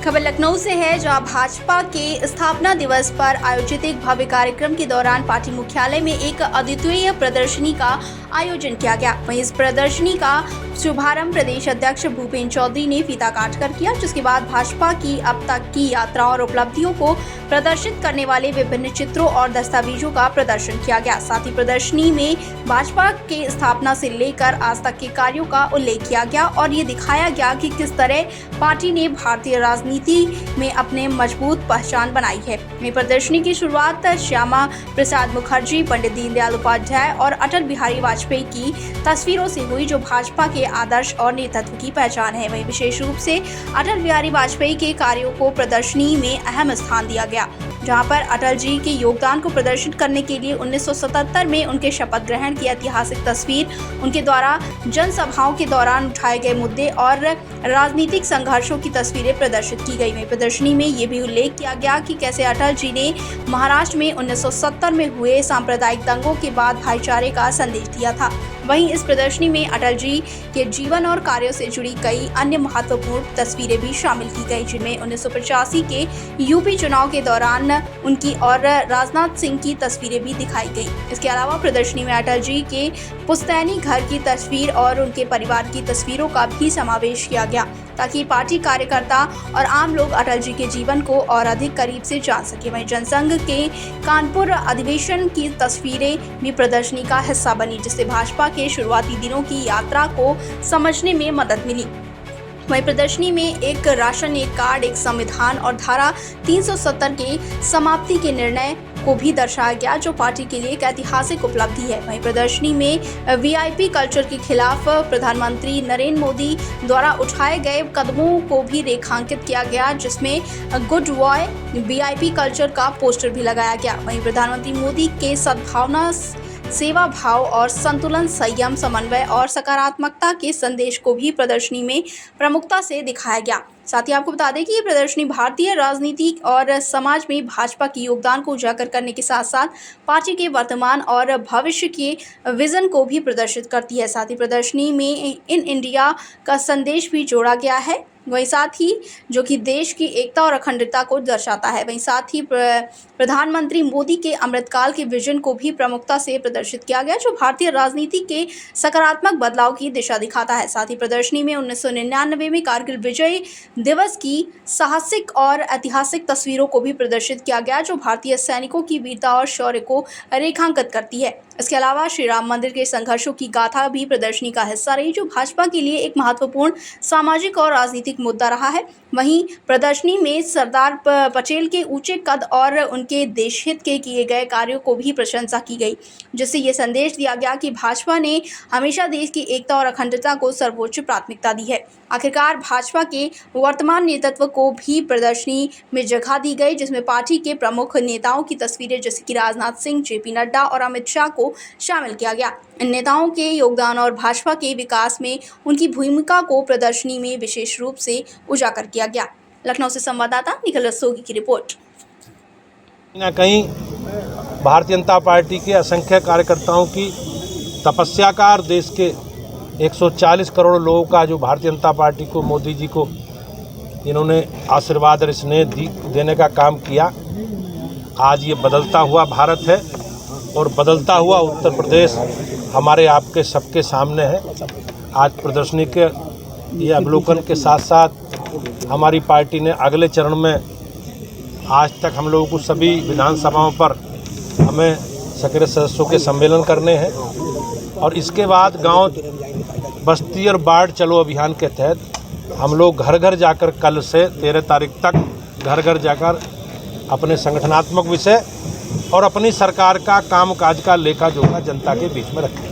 खबर लखनऊ से है, जहां भाजपा के स्थापना दिवस पर आयोजित एक भव्य कार्यक्रम के दौरान पार्टी मुख्यालय में एक अद्वितीय प्रदर्शनी का आयोजन किया गया। वहीं इस प्रदर्शनी का शुभारंभ प्रदेश अध्यक्ष भूपेंद्र चौधरी ने फीता काटकर किया, जिसके बाद भाजपा की अब तक की यात्रा और उपलब्धियों को प्रदर्शित करने वाले विभिन्न चित्रों और दस्तावेजों का प्रदर्शन किया गया। साथ ही प्रदर्शनी में भाजपा के स्थापना से लेकर आज तक के कार्यों का उल्लेख किया गया और ये दिखाया गया कि किस तरह पार्टी ने भारतीय राजनीति में अपने मजबूत पहचान बनाई है। ये प्रदर्शनी की शुरुआत श्यामा प्रसाद मुखर्जी, पंडित दीनदयाल उपाध्याय और अटल बिहारी वाजपेयी की तस्वीरों से हुई, जो भाजपा के आदर्श और नेतृत्व की पहचान है। वहीं विशेष रूप से अटल बिहारी वाजपेयी के कार्यों को प्रदर्शनी में अहम स्थान दिया गया, जहां पर अटल जी के योगदान को प्रदर्शित करने के लिए 1977 में उनके शपथ ग्रहण की ऐतिहासिक तस्वीर, उनके द्वारा जनसभाओं के दौरान उठाए गए मुद्दे और राजनीतिक संघर्षों की तस्वीरें प्रदर्शित की गई। वहीं प्रदर्शनी में ये भी उल्लेख किया गया कि कैसे अटल जी ने महाराष्ट्र में 1970 में हुए सांप्रदायिक दंगों के बाद भाईचारे का संदेश दिया था। वहीं इस प्रदर्शनी में अटल जी के जीवन और कार्यों से जुड़ी कई अन्य महत्वपूर्ण तस्वीरें भी शामिल की गई, जिनमें 1985 के यूपी चुनाव के दौरान उनकी और राजनाथ सिंह की तस्वीरें भी दिखाई गई। इसके अलावा प्रदर्शनी में अटल जी के पुश्तैनी घर की तस्वीर और उनके परिवार की तस्वीरों का भी समावेश किया गया, ताकि पार्टी कार्यकर्ता और आम लोग अटल जी के जीवन को और अधिक करीब से जान सके। वहीं जनसंघ के कानपुर अधिवेशन की तस्वीरें भी प्रदर्शनी का हिस्सा बनी, जिससे भाजपा के शुरुआती दिनों की यात्रा को समझने में मदद मिली। वहीं प्रदर्शनी में एक राशन, एक कार्ड, एक संविधान और धारा 370 के समाप्ति के निर्णय को भी दर्शाया गया, जो पार्टी के लिए एक ऐतिहासिक उपलब्धि है। वहीं प्रदर्शनी में वीआईपी कल्चर के खिलाफ प्रधानमंत्री नरेंद्र मोदी द्वारा उठाए गए कदमों को भी रेखांकित किया गया, जिसमें गुड बॉय वीआईपी कल्चर का पोस्टर भी लगाया गया। वहीं प्रधानमंत्री मोदी के सद्भावना, सेवा भाव और संतुलन, संयम, समन्वय और सकारात्मकता के संदेश को भी प्रदर्शनी में प्रमुखता से दिखाया गया। साथ ही आपको बता दें कि ये प्रदर्शनी भारतीय राजनीति और समाज में भाजपा के योगदान को उजागर करने के साथ साथ पार्टी के वर्तमान और भविष्य के विजन को भी प्रदर्शित करती है। साथ ही प्रदर्शनी में इन इंडिया का संदेश भी जोड़ा गया है, वहीं साथ ही जो कि देश की एकता और अखंडता को दर्शाता है। वहीं साथ ही प्रधानमंत्री मोदी के अमृतकाल के विजन को भी प्रमुखता से प्रदर्शित किया गया, जो भारतीय राजनीति के सकारात्मक बदलाव की दिशा दिखाता है। साथ ही प्रदर्शनी में 1999 में कारगिल विजय दिवस की साहसिक और ऐतिहासिक तस्वीरों को भी प्रदर्शित किया गया, जो भारतीय सैनिकों की वीरता और शौर्य को रेखांकित करती है। इसके अलावा श्री राम मंदिर के संघर्षों की गाथा भी प्रदर्शनी का हिस्सा रही, जो भाजपा के लिए एक महत्वपूर्ण सामाजिक और राजनीतिक मुद्दा रहा है। वहीं प्रदर्शनी में सरदार पटेल के ऊंचे कद और उनके देशहित के किए गए कार्यों को भी प्रशंसा की गई, जिससे ये संदेश दिया गया कि भाजपा ने हमेशा देश की एकता और अखंडता को सर्वोच्च प्राथमिकता दी है। आखिरकार भाजपा के वर्तमान नेतृत्व को भी प्रदर्शनी में जगह दी गई, जिसमें पार्टी के प्रमुख नेताओं की तस्वीरें जैसे कि राजनाथ सिंह, जेपी नड्डा और अमित शाह को शामिल किया गया। इन नेताओं के योगदान और भाजपा के विकास में उनकी भूमिका को प्रदर्शनी में विशेष रूप से उजागर किया गया। लखनऊ से संवाददाता निखिल रस्तोगी की रिपोर्ट। कहीं न कहीं भारतीय जनता पार्टी के असंख्य कार्यकर्ताओं की तपस्या का और देश के 140 करोड़ लोगों का जो भारतीय जनता पार्टी को, मोदी जी को इन्होंने आशीर्वाद और स्नेह देने का काम किया, आज ये बदलता हुआ भारत है और बदलता हुआ उत्तर प्रदेश हमारे आपके सबके सामने है। आज प्रदर्शनी के ये अवलोकन के साथ साथ हमारी पार्टी ने अगले चरण में, आज तक हम लोगों को सभी विधानसभाओं पर हमें सक्रिय सदस्यों के सम्मेलन करने हैं और इसके बाद गांव, बस्ती और बाढ़ चलो अभियान के तहत हम लोग घर घर जाकर कल से 13 तारीख तक घर घर जाकर अपने संगठनात्मक विषय और अपनी सरकार का कामकाज का लेखा जोखा जनता के बीच में रखें।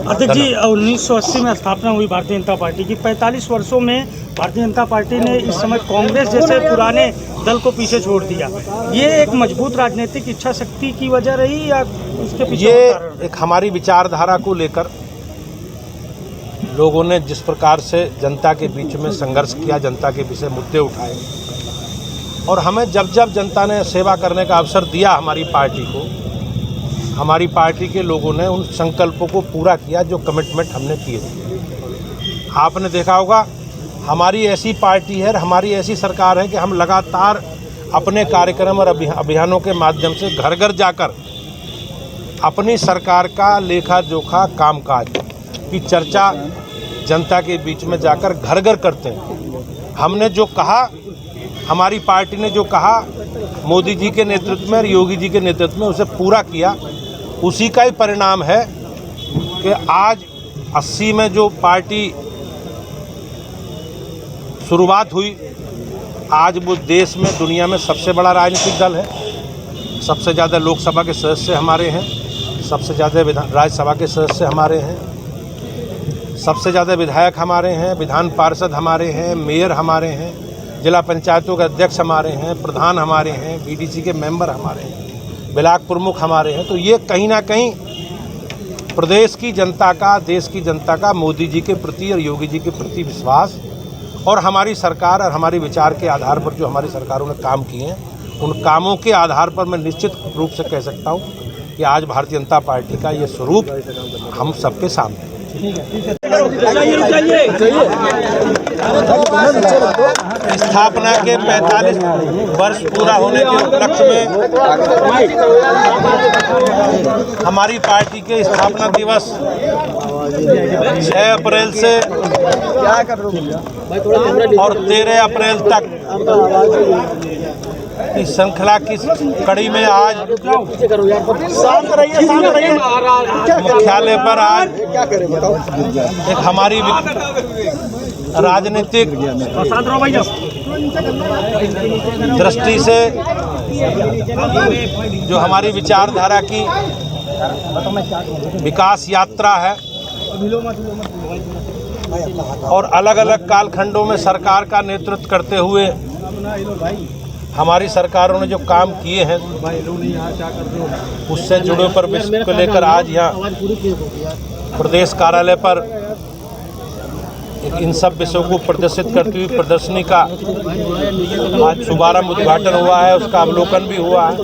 अध्यक्ष जी, 1980 में स्थापना हुई भारतीय जनता पार्टी की। 45 वर्षों में भारतीय जनता पार्टी ने इस समय कांग्रेस जैसे पुराने दल को पीछे छोड़ दिया। ये एक मजबूत राजनीतिक इच्छा शक्ति की वजह रही या उसके पीछे? ये एक हमारी विचारधारा को लेकर लोगों ने जिस प्रकार से जनता के बीच में संघर्ष किया, जनता के विषय मुद्दे उठाए और हमें जब जब जनता ने सेवा करने का अवसर दिया हमारी पार्टी को, हमारी पार्टी के लोगों ने उन संकल्पों को पूरा किया जो कमिटमेंट हमने किए थे। आपने देखा होगा हमारी ऐसी पार्टी है, हमारी ऐसी सरकार है कि हम लगातार अपने कार्यक्रम और अभियानों के माध्यम से घर घर जाकर अपनी सरकार का लेखा जोखा कामकाज की चर्चा जनता के बीच में जाकर घर घर करते हैं। हमने जो कहा, हमारी पार्टी ने जो कहा मोदी जी के नेतृत्व में और योगी जी के नेतृत्व में, उसे पूरा किया। उसी का ही परिणाम है कि आज 80 में जो पार्टी शुरुआत हुई, आज वो देश में दुनिया में सबसे बड़ा राजनीतिक दल है। सबसे ज़्यादा लोकसभा के सदस्य हमारे हैं, सबसे ज़्यादा राज्यसभा के सदस्य हमारे हैं, सबसे ज़्यादा विधायक हमारे हैं, विधान पार्षद हमारे हैं, मेयर हमारे हैं, जिला पंचायतों के अध्यक्ष हमारे हैं, प्रधान हमारे हैं, बीडीसी के मेंबर हमारे हैं, ब्लॉक प्रमुख हमारे हैं। तो ये कहीं ना कहीं प्रदेश की जनता का, देश की जनता का मोदी जी के प्रति और योगी जी के प्रति विश्वास और हमारी सरकार और हमारे विचार के आधार पर जो हमारी सरकारों ने काम किए हैं, उन कामों के आधार पर मैं निश्चित रूप से कह सकता हूँ कि आज भारतीय जनता पार्टी का ये स्वरूप हम सबके सामने है। स्थापना के 45 वर्ष पूरा होने के उपलक्ष्य में हमारी पार्टी के स्थापना दिवस 6 अप्रैल से और 13 अप्रैल तक इस श्रृंखला की कड़ी में आज मुख्यालय पर आज एक हमारी राजनीतिक दृष्टि से जो हमारी विचारधारा की विकास यात्रा है और अलग अलग कालखंडों में सरकार का नेतृत्व करते हुए हमारी सरकारों ने जो काम किए हैं उससे जुड़े पर विषय को लेकर आज यहाँ प्रदेश कार्यालय पर इन सब विषयों को प्रदर्शित करती हुई प्रदर्शनी का आज शुभारंभ उद्घाटन हुआ है, उसका अवलोकन भी हुआ है।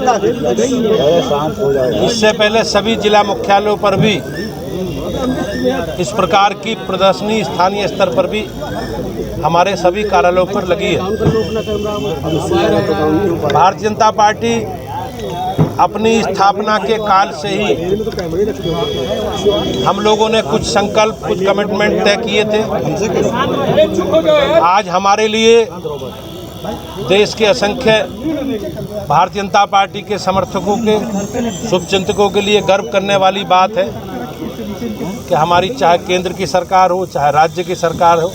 इससे पहले सभी जिला मुख्यालयों पर भी इस प्रकार की प्रदर्शनी स्थानीय स्तर पर भी हमारे सभी कार्यालयों पर लगी है। भारतीय जनता पार्टी अपनी स्थापना के काल से ही हम लोगों ने कुछ संकल्प, कुछ कमिटमेंट तय किए थे। आज हमारे लिए देश के असंख्य भारतीय जनता पार्टी के समर्थकों के, शुभचिंतकों के लिए गर्व करने वाली बात है कि हमारी चाहे केंद्र की सरकार हो, चाहे राज्य की सरकार हो,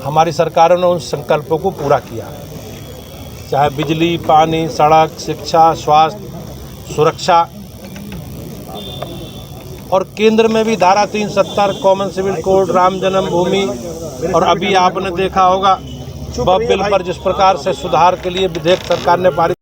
हमारी सरकारों ने उन संकल्पों को पूरा किया। चाहे बिजली, पानी, सड़क, शिक्षा, स्वास्थ्य, सुरक्षा और केंद्र में भी धारा 370 कॉमन सिविल कोड, राम जन्मभूमि और अभी आपने देखा होगा वह बिल पर जिस प्रकार से सुधार के लिए विधेयक सरकार ने पारित